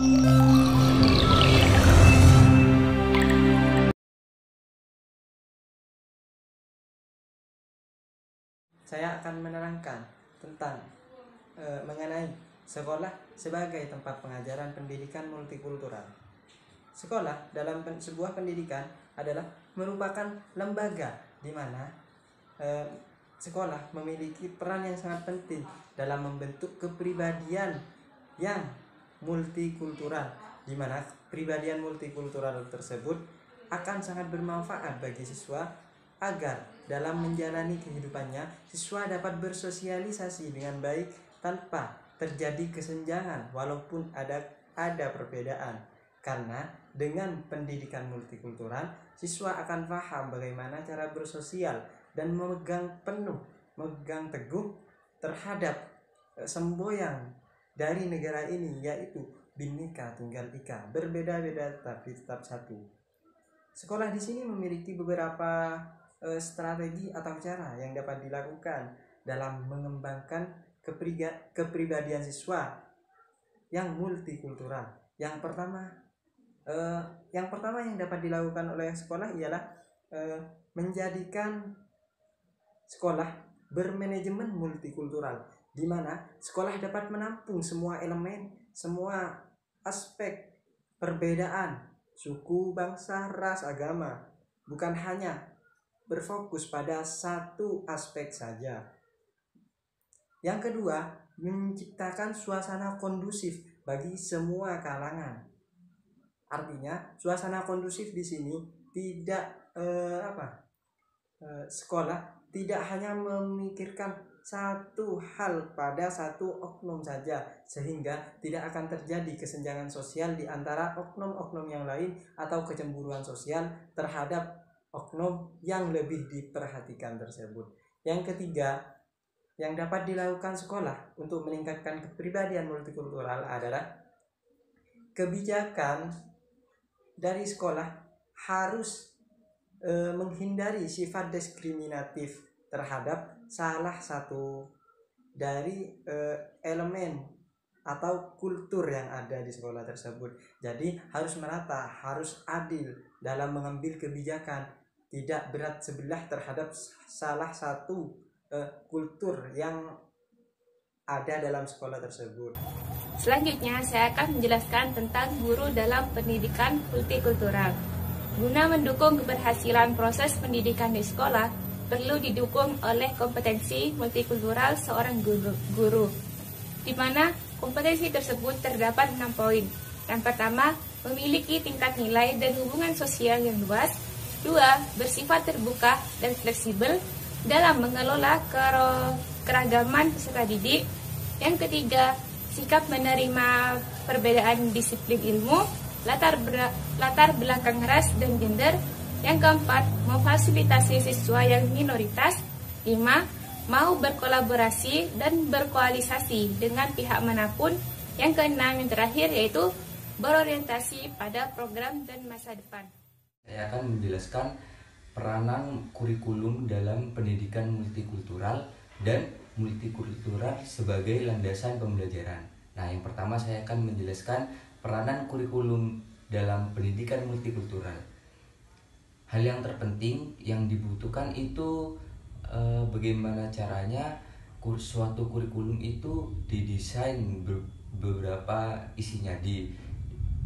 Saya akan menerangkan tentang mengenai sekolah sebagai tempat pengajaran pendidikan multikultural. Sekolah dalam sebuah pendidikan adalah merupakan lembaga di mana sekolah memiliki peran yang sangat penting dalam membentuk kepribadian yang multikultural, di mana kepribadian multikultural tersebut akan sangat bermanfaat bagi siswa agar dalam menjalani kehidupannya siswa dapat bersosialisasi dengan baik tanpa terjadi kesenjangan walaupun ada perbedaan. Karena dengan pendidikan multikultural, siswa akan paham bagaimana cara bersosial dan memegang teguh terhadap semboyan dari negara ini, yaitu Bhinneka Tunggal Ika, berbeda-beda tapi tetap satu. Sekolah di sini memiliki beberapa strategi atau cara yang dapat dilakukan dalam mengembangkan kepribadian siswa yang multikultural. Yang pertama yang dapat dilakukan oleh sekolah ialah menjadikan sekolah bermanajemen multikultural, di mana sekolah dapat menampung semua elemen, semua aspek perbedaan suku, bangsa, ras, agama, bukan hanya berfokus pada satu aspek saja. Yang kedua, menciptakan suasana kondusif bagi semua kalangan. Artinya, suasana kondusif di sini tidak sekolah tidak hanya memikirkan satu hal pada satu oknum saja, sehingga tidak akan terjadi kesenjangan sosial di antara oknum-oknum yang lain atau kecemburuan sosial terhadap oknum yang lebih diperhatikan tersebut. Yang ketiga, yang dapat dilakukan sekolah untuk meningkatkan kepribadian multikultural adalah kebijakan dari sekolah harus menghindari sifat diskriminatif terhadap salah satu dari elemen atau kultur yang ada di sekolah tersebut. Jadi harus merata, harus adil dalam mengambil kebijakan, tidak berat sebelah terhadap salah satu kultur yang ada dalam sekolah tersebut. Selanjutnya, saya akan menjelaskan tentang guru dalam pendidikan multikultural. Guna mendukung keberhasilan proses pendidikan di sekolah, perlu didukung oleh kompetensi multikultural seorang guru, di mana kompetensi tersebut terdapat 6 poin. Yang pertama, memiliki tingkat nilai dan hubungan sosial yang luas. 2. Bersifat terbuka dan fleksibel dalam mengelola keragaman peserta didik. Yang ketiga, sikap menerima perbedaan disiplin ilmu, latar belakang ras dan gender. Yang keempat, memfasilitasi siswa yang minoritas. 5. Mau berkolaborasi dan berkoalisasi dengan pihak manapun. Yang keenam, yang terakhir, yaitu berorientasi pada program dan masa depan. Saya akan menjelaskan peranan kurikulum dalam pendidikan multikultural dan multikultural sebagai landasan pembelajaran. Nah, yang pertama saya akan menjelaskan peranan kurikulum dalam pendidikan multikultural. Hal yang terpenting yang dibutuhkan itu bagaimana caranya suatu kurikulum itu didesain, beberapa isinya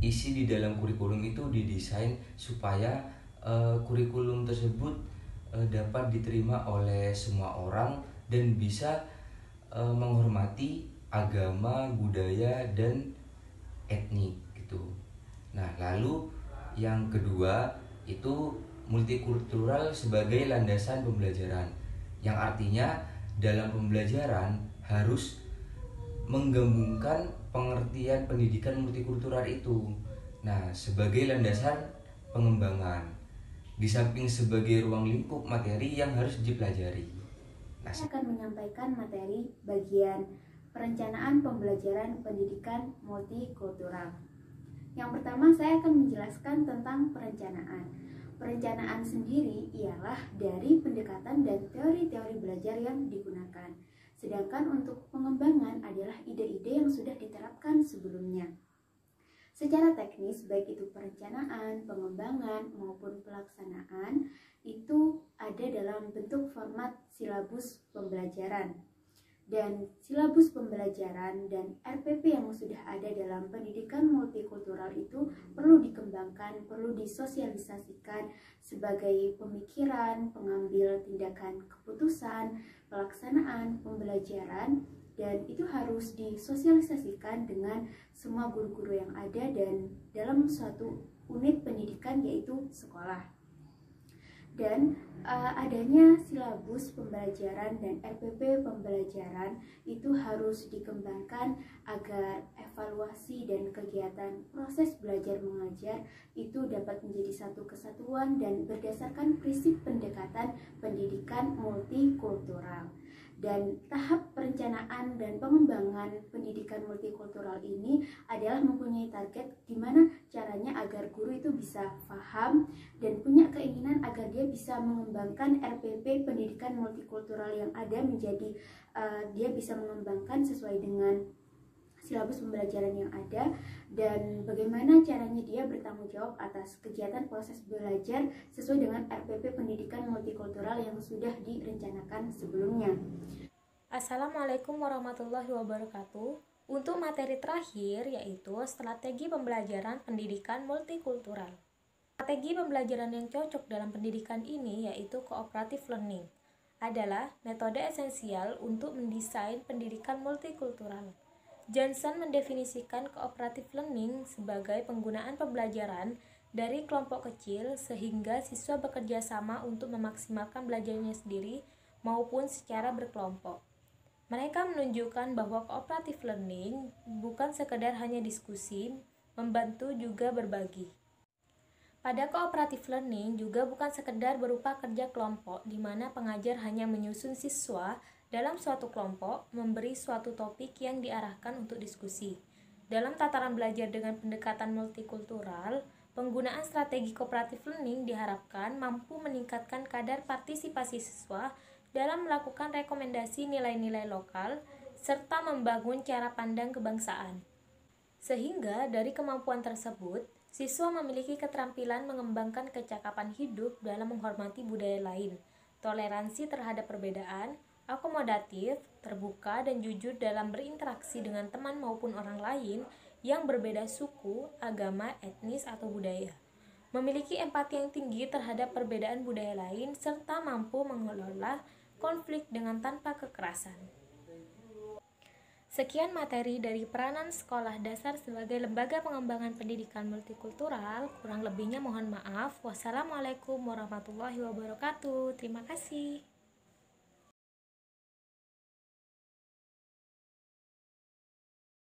isi di dalam kurikulum itu didesain supaya kurikulum tersebut dapat diterima oleh semua orang dan bisa menghormati agama, budaya, dan etnik gitu. Nah, lalu yang kedua itu multikultural sebagai landasan pembelajaran, yang artinya dalam pembelajaran harus menggabungkan pengertian pendidikan multikultural itu. Nah, sebagai landasan pengembangan, di samping sebagai ruang lingkup materi yang harus dipelajari. Saya akan menyampaikan materi bagian perencanaan pembelajaran pendidikan multikultural. Yang pertama, saya akan menjelaskan tentang perencanaan. Perencanaan sendiri ialah dari pendekatan dan teori-teori belajar yang digunakan. Sedangkan untuk pengembangan adalah ide-ide yang sudah diterapkan sebelumnya. Secara teknis, baik itu perencanaan, pengembangan, maupun pelaksanaan, itu ada dalam bentuk format silabus pembelajaran. Dan silabus pembelajaran dan RPP yang sudah ada dalam pendidikan multikultural itu perlu dikembangkan, perlu disosialisasikan sebagai pemikiran, pengambil tindakan keputusan, pelaksanaan pembelajaran, dan itu harus disosialisasikan dengan semua guru-guru yang ada dan dalam suatu unit pendidikan yaitu sekolah. Dan adanya silabus pembelajaran dan RPP pembelajaran itu harus dikembangkan agar evaluasi dan kegiatan proses belajar mengajar itu dapat menjadi satu kesatuan dan berdasarkan prinsip pendekatan pendidikan multikultural. Dan tahap perencanaan dan pengembangan pendidikan multikultural ini adalah mempunyai target gimana caranya agar guru itu bisa paham dan punya keinginan agar dia bisa mengembangkan RPP pendidikan multikultural yang ada menjadi dia bisa mengembangkan sesuai dengan silabus pembelajaran yang ada, dan bagaimana caranya dia bertanggung jawab atas kegiatan proses belajar sesuai dengan RPP pendidikan multikultural yang sudah direncanakan sebelumnya. Assalamualaikum warahmatullahi wabarakatuh. Untuk materi terakhir yaitu strategi pembelajaran pendidikan multikultural. Strategi pembelajaran yang cocok dalam pendidikan ini yaitu cooperative learning. Adalah metode esensial untuk mendesain pendidikan multikultural. Johnson mendefinisikan cooperative learning sebagai penggunaan pembelajaran dari kelompok kecil sehingga siswa bekerja sama untuk memaksimalkan belajarnya sendiri maupun secara berkelompok. Mereka menunjukkan bahwa cooperative learning bukan sekedar hanya diskusi, membantu juga berbagi. Pada cooperative learning juga bukan sekedar berupa kerja kelompok di mana pengajar hanya menyusun siswa dalam suatu kelompok, memberi suatu topik yang diarahkan untuk diskusi. Dalam tataran belajar dengan pendekatan multikultural, penggunaan strategi cooperative learning diharapkan mampu meningkatkan kadar partisipasi siswa dalam melakukan rekomendasi nilai-nilai lokal, serta membangun cara pandang kebangsaan. Sehingga dari kemampuan tersebut, siswa memiliki keterampilan mengembangkan kecakapan hidup dalam menghormati budaya lain, toleransi terhadap perbedaan, akomodatif, terbuka, dan jujur dalam berinteraksi dengan teman maupun orang lain yang berbeda suku, agama, etnis, atau budaya. Memiliki empati yang tinggi terhadap perbedaan budaya lain, serta mampu mengelola konflik dengan tanpa kekerasan. Sekian materi dari peranan sekolah dasar sebagai lembaga pengembangan pendidikan multikultural. Kurang lebihnya mohon maaf. Wassalamualaikum warahmatullahi wabarakatuh. Terima kasih.